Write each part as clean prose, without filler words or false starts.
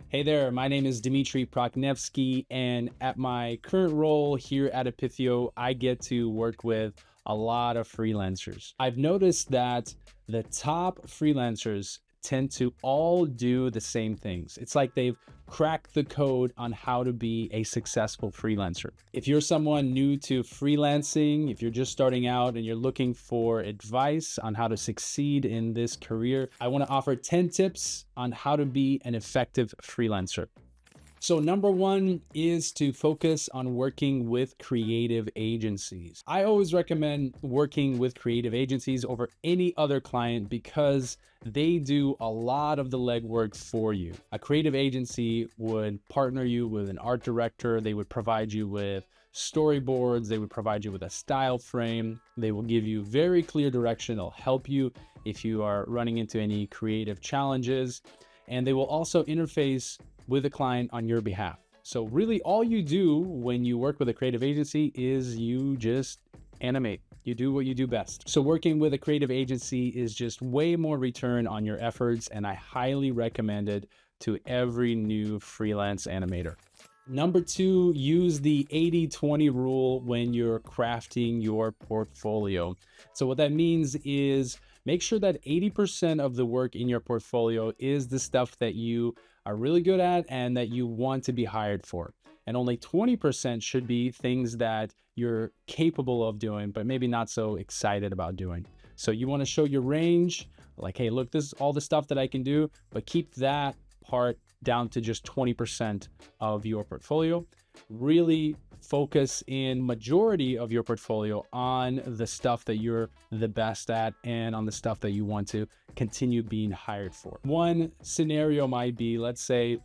Hey there, my name is Dmitry Proknevsky, and at my current role here at Epipheo, I get to work with a lot of freelancers. I've noticed that the top freelancers tend to all do the same things. It's like they've cracked the code on how to be a successful freelancer. If you're someone new to freelancing, if you're just starting out and you're looking for advice on how to succeed in this career, I want to offer 10 tips on how to be an effective freelancer. So number one is to focus on working with creative agencies. I always recommend working with creative agencies over any other client because they do a lot of the legwork for you. A creative agency would partner you with an art director. They would provide you with storyboards. They would provide you with a style frame. They will give you very clear direction. They'll help you if you are running into any creative challenges. And they will also interface with a client on your behalf. So really all you do when you work with a creative agency is you just animate. You do what you do best. So working with a creative agency is just way more return on your efforts, and I highly recommend it to every new freelance animator. Number two, use the 80-20 rule when you're crafting your portfolio. So what that means is make sure that 80% of the work in your portfolio is the stuff that you are really good at and that you want to be hired for. And only 20% should be things that you're capable of doing, but maybe not so excited about doing. So you want to show your range, like, hey, look, this is all the stuff that I can do, but keep that part down to just 20% of your portfolio. Really focus in majority of your portfolio on the stuff that you're the best at and on the stuff that you want to continue being hired for. One scenario might be, let's say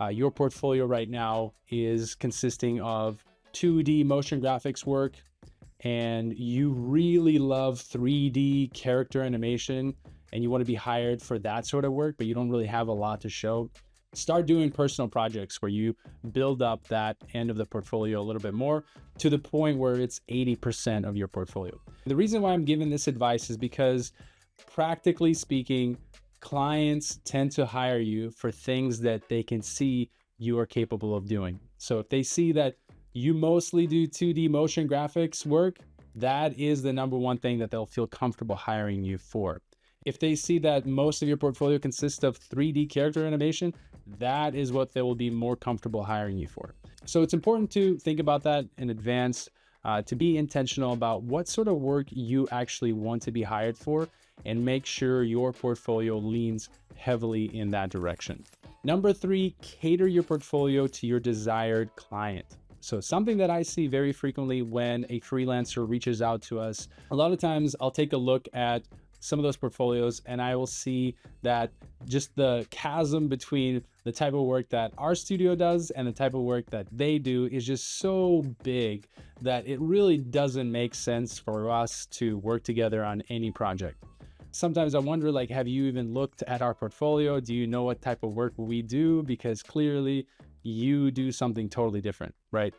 your portfolio right now is consisting of 2D motion graphics work, and you really love 3D character animation and you want to be hired for that sort of work, but you don't really have a lot to show. Start doing personal projects where you build up that end of the portfolio a little bit more to the point where it's 80% of your portfolio. The reason why I'm giving this advice is because practically speaking, clients tend to hire you for things that they can see you are capable of doing. So if they see that you mostly do 2D motion graphics work, that is the number one thing that they'll feel comfortable hiring you for. If they see that most of your portfolio consists of 3D character animation, that is what they will be more comfortable hiring you for. So it's important to think about that in advance, to be intentional about what sort of work you actually want to be hired for, and make sure your portfolio leans heavily in that direction. Number three, cater your portfolio to your desired client. So something that I see very frequently when a freelancer reaches out to us, a lot of times I'll take a look at some of those portfolios and I will see that just the chasm between the type of work that our studio does and the type of work that they do is just so big that it really doesn't make sense for us to work together on any project. Sometimes I wonder, like, have you even looked at our portfolio? Do you know what type of work we do? Because clearly you do something totally different, right?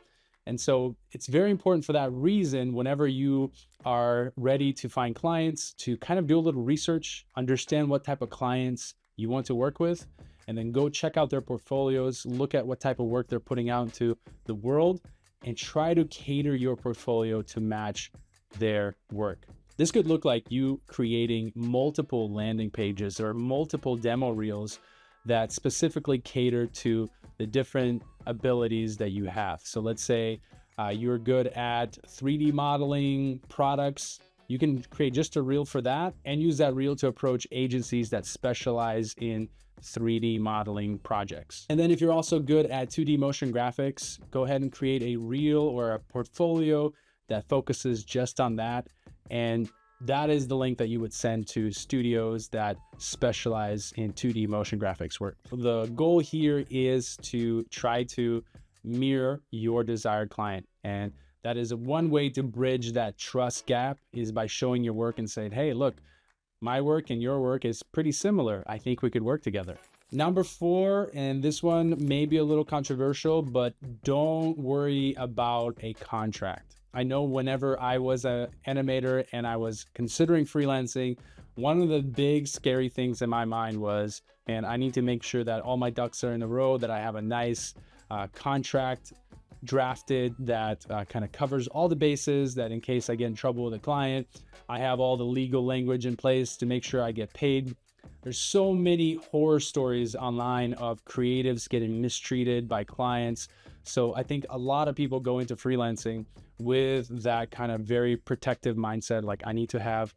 And so it's very important for that reason, whenever you are ready to find clients, to kind of do a little research, understand what type of clients you want to work with, and then go check out their portfolios, look at what type of work they're putting out into the world, and try to cater your portfolio to match their work. This could look like you creating multiple landing pages or multiple demo reels that specifically cater to the different abilities that you have. So let's say you're good at 3D modeling products. You can create just a reel for that and use that reel to approach agencies that specialize in 3D modeling projects. And then if you're also good at 2D motion graphics, go ahead and create a reel or a portfolio that focuses just on that. And that is the link that you would send to studios that specialize in 2D motion graphics work. The goal here is to try to mirror your desired client. And that is one way to bridge that trust gap, is by showing your work and saying, hey, look, my work and your work is pretty similar. I think we could work together. Number four, and this one may be a little controversial, but don't worry about a contract. I know whenever I was an animator and I was considering freelancing, One of the big scary things in my mind was, and I need to make sure that all my ducks are in a row, that I have a nice contract drafted that kind of covers all the bases, that in case I get in trouble with a client, I have all the legal language in place to make sure I get paid. There's so many horror stories online of creatives getting mistreated by clients. So I think a lot of people go into freelancing with that kind of very protective mindset. Like, I need to have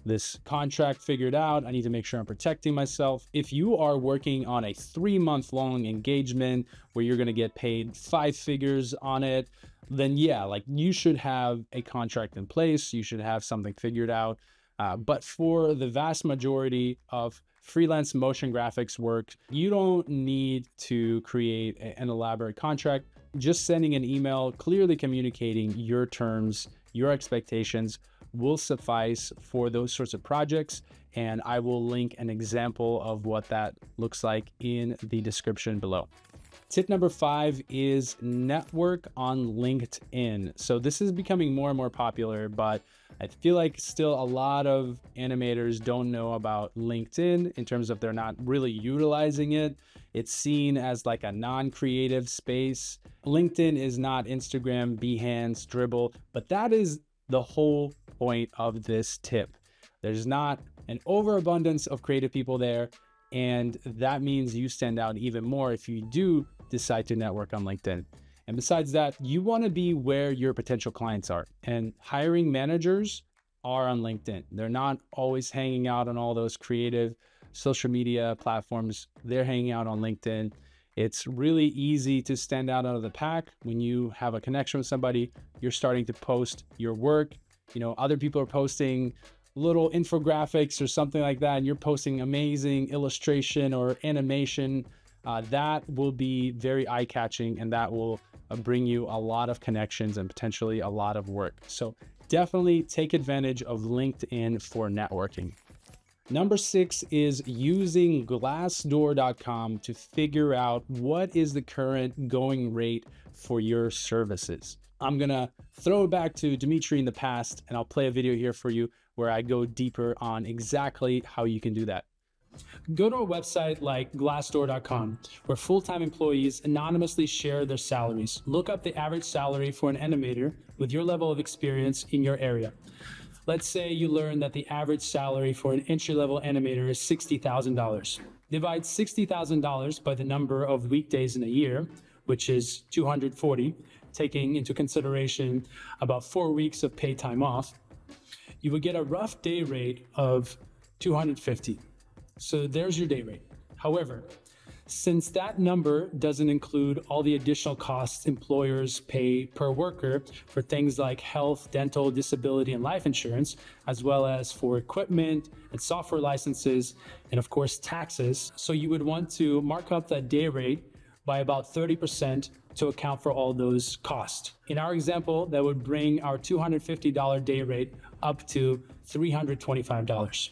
this contract figured out. I need to make sure I'm protecting myself. If you are working on a 3-month long engagement where you're going to get paid 5 figures on it, then yeah, like, you should have a contract in place. You should have something figured out. But for the vast majority of freelance motion graphics work, you don't need to create an elaborate contract. Just sending an email, clearly communicating your terms, your expectations will suffice for those sorts of projects. And I will link an example of what that looks like in the description below. Tip number 5 is network on LinkedIn. So this is becoming more and more popular, but I feel like still a lot of animators don't know about LinkedIn in terms of they're not really utilizing it. It's seen as like a non-creative space. LinkedIn is not Instagram, Behance, Dribble, but that is the whole point of this tip. There's not an overabundance of creative people there, and that means you stand out even more if you do decide to network on LinkedIn. And besides that, you want to be where your potential clients are, and hiring managers are on LinkedIn. They're not always hanging out on all those creative social media platforms. They're hanging out on LinkedIn. It's really easy to stand out of the pack when you have a connection with somebody. You're starting to post your work. You know, other people are posting little infographics or something like that, and you're posting amazing illustration or animation. That will be very eye-catching, and that will bring you a lot of connections and potentially a lot of work. So definitely take advantage of LinkedIn for networking. Number 6 is using Glassdoor.com to figure out what is the current going rate for your services. I'm gonna throw it back to Dimitri in the past, and I'll play a video here for you where I go deeper on exactly how you can do that. Go to a website like Glassdoor.com, where full-time employees anonymously share their salaries. Look up the average salary for an animator with your level of experience in your area. Let's say you learn that the average salary for an entry-level animator is $60,000. Divide $60,000 by the number of weekdays in a year, which is 240, taking into consideration about 4 weeks of paid time off. You would get a rough day rate of $250. So there's your day rate. However, since that number doesn't include all the additional costs employers pay per worker for things like health, dental, disability, and life insurance, as well as for equipment and software licenses, and of course taxes, so you would want to mark up that day rate by about 30% to account for all those costs. In our example, that would bring our $250 day rate up to $325.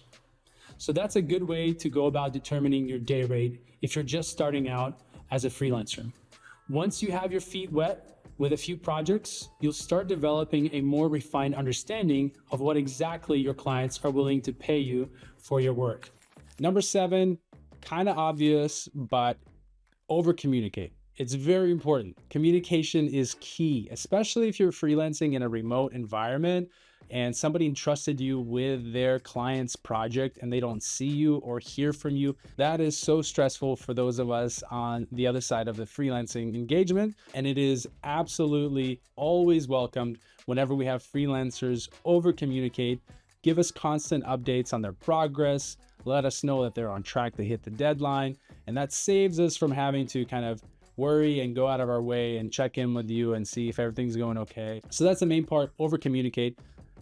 So that's a good way to go about determining your day rate if you're just starting out as a freelancer. Once you have your feet wet with a few projects, you'll start developing a more refined understanding of what exactly your clients are willing to pay you for your work. Number 7, kind of obvious, but over communicate. It's very important. Communication is key, especially if you're freelancing in a remote environment and somebody entrusted you with their client's project and they don't see you or hear from you. That is so stressful for those of us on the other side of the freelancing engagement. And it is absolutely always welcomed whenever we have freelancers over communicate, give us constant updates on their progress, let us know that they're on track to hit the deadline. And that saves us from having to kind of worry and go out of our way and check in with you and see if everything's going okay. So that's the main part, over communicate.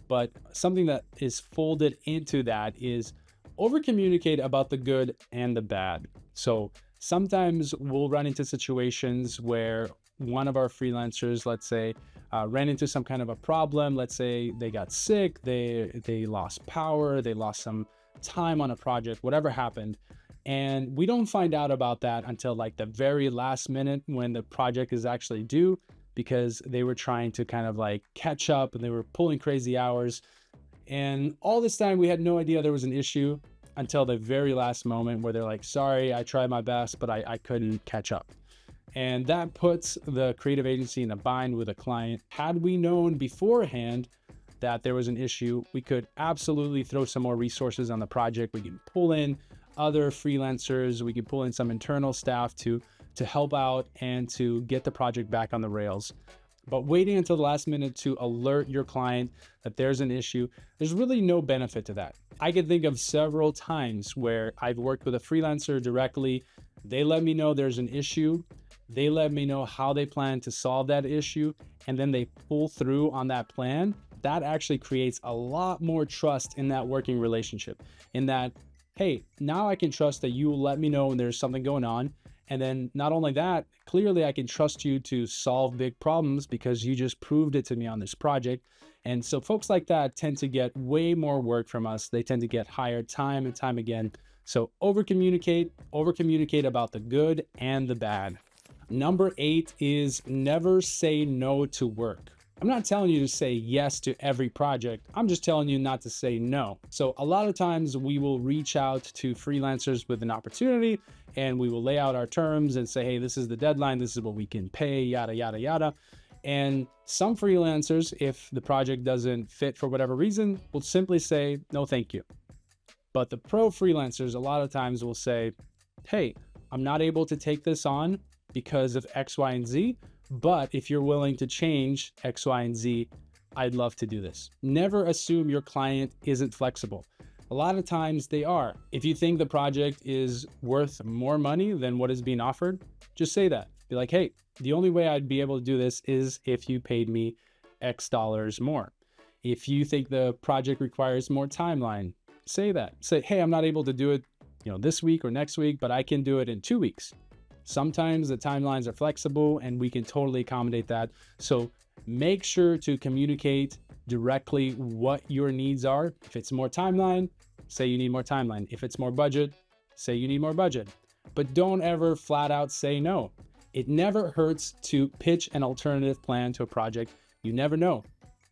But something that is folded into that is over communicate about the good and the bad. So sometimes we'll run into situations where one of our freelancers, let's say, ran into some kind of a problem. Let's say they got sick, they lost power, they lost some time on a project, whatever happened. And we don't find out about that until like the very last minute when the project is actually due, because they were trying to kind of like catch up and they were pulling crazy hours. And all this time we had no idea there was an issue until the very last moment where they're like, sorry, I tried my best, but I couldn't catch up. And that puts the creative agency in a bind with a client. Had we known beforehand that there was an issue, we could absolutely throw some more resources on the project. We can pull in other freelancers, we can pull in some internal staff to help out and to get the project back on the rails. But waiting until the last minute to alert your client that there's an issue, there's really no benefit to that. I can think of several times where I've worked with a freelancer directly. They let me know there's an issue. They let me know how they plan to solve that issue, and then they pull through on that plan. That actually creates a lot more trust in that working relationship, in that, hey, now I can trust that you will let me know when there's something going on. And then not only that, clearly I can trust you to solve big problems because you just proved it to me on this project. And so folks like that tend to get way more work from us. They tend to get hired time and time again. So over communicate about the good and the bad. Number 8 is never say no to work. I'm not telling you to say yes to every project. I'm just telling you not to say no. So a lot of times we will reach out to freelancers with an opportunity and we will lay out our terms and say, hey, this is the deadline. This is what we can pay, yada, yada, yada. And some freelancers, if the project doesn't fit for whatever reason, will simply say, no, thank you. But the pro freelancers a lot of times will say, hey, I'm not able to take this on because of X, Y, and Z. But if you're willing to change X, Y, and Z, I'd love to do this. Never assume your client isn't flexible. A lot of times they are. If you think the project is worth more money than what is being offered, just say that. Be like, hey, the only way I'd be able to do this is if you paid me X dollars more. If you think the project requires more timeline, say that. Say, hey, I'm not able to do it, this week or next week, but I can do it in 2 weeks. Sometimes the timelines are flexible and we can totally accommodate that. So make sure to communicate directly what your needs are. If it's more timeline, say you need more timeline. If it's more budget, say you need more budget. But don't ever flat out say no. It never hurts to pitch an alternative plan to a project. You never know.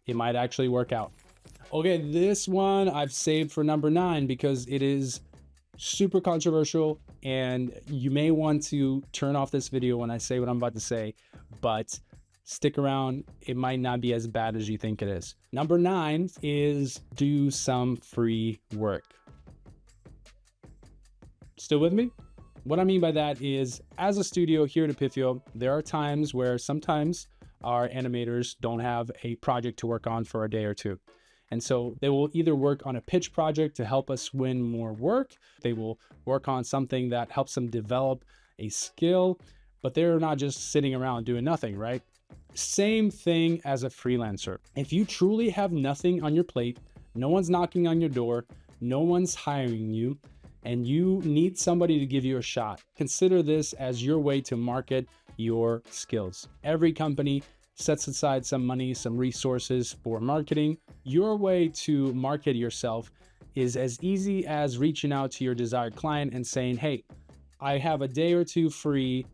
It might actually work out. Okay, this one I've saved for number 9 because it is super controversial and you may want to turn off this video when I say what I'm about to say, but stick around. It might not be as bad as you think it is. Number 9 is do some free work. Still with me? What I mean by that is, as a studio here at Epipheo, there are times where sometimes our animators don't have a project to work on for a day or two. And so they will either work on a pitch project to help us win more work. They will work on something that helps them develop a skill, but they're not just sitting around doing nothing, right? Same thing as a freelancer. If you truly have nothing on your plate, no one's knocking on your door, no one's hiring you, and you need somebody to give you a shot, consider this as your way to market your skills. Every company sets aside some money, some resources for marketing. Your way to market yourself is as easy as reaching out to your desired client and saying, hey, I have a day or two free.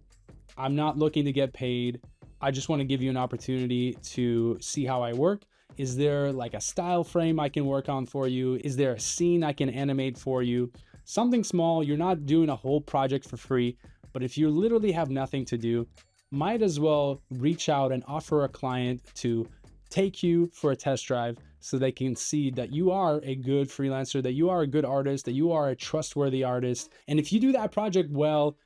I'm not looking to get paid. I just want to give you an opportunity to see how I work. Is there like a style frame I can work on for you? Is there a scene I can animate for you? Something small. You're not doing a whole project for free, but if you literally have nothing to do, might as well reach out and offer a client to take you for a test drive so they can see that you are a good freelancer, that you are a good artist, that you are a trustworthy artist. And if you do that project well,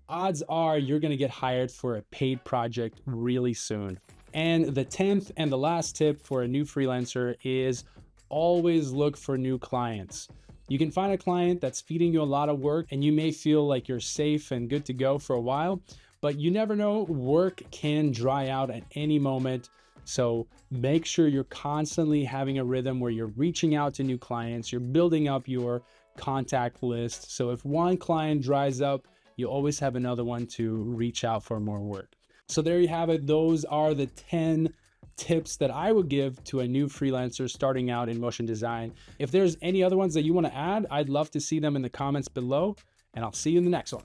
odds are you're going to get hired for a paid project really soon. And the 10th and the last tip for a new freelancer is always look for new clients. You can find a client that's feeding you a lot of work and you may feel like you're safe and good to go for a while, but you never know, work can dry out at any moment. So make sure you're constantly having a rhythm where you're reaching out to new clients, you're building up your contact list. So if one client dries up, you always have another one to reach out for more work. So there you have it. Those are the 10 tips that I would give to a new freelancer starting out in motion design. If there's any other ones that you want to add, I'd love to see them in the comments below, and I'll see you in the next one.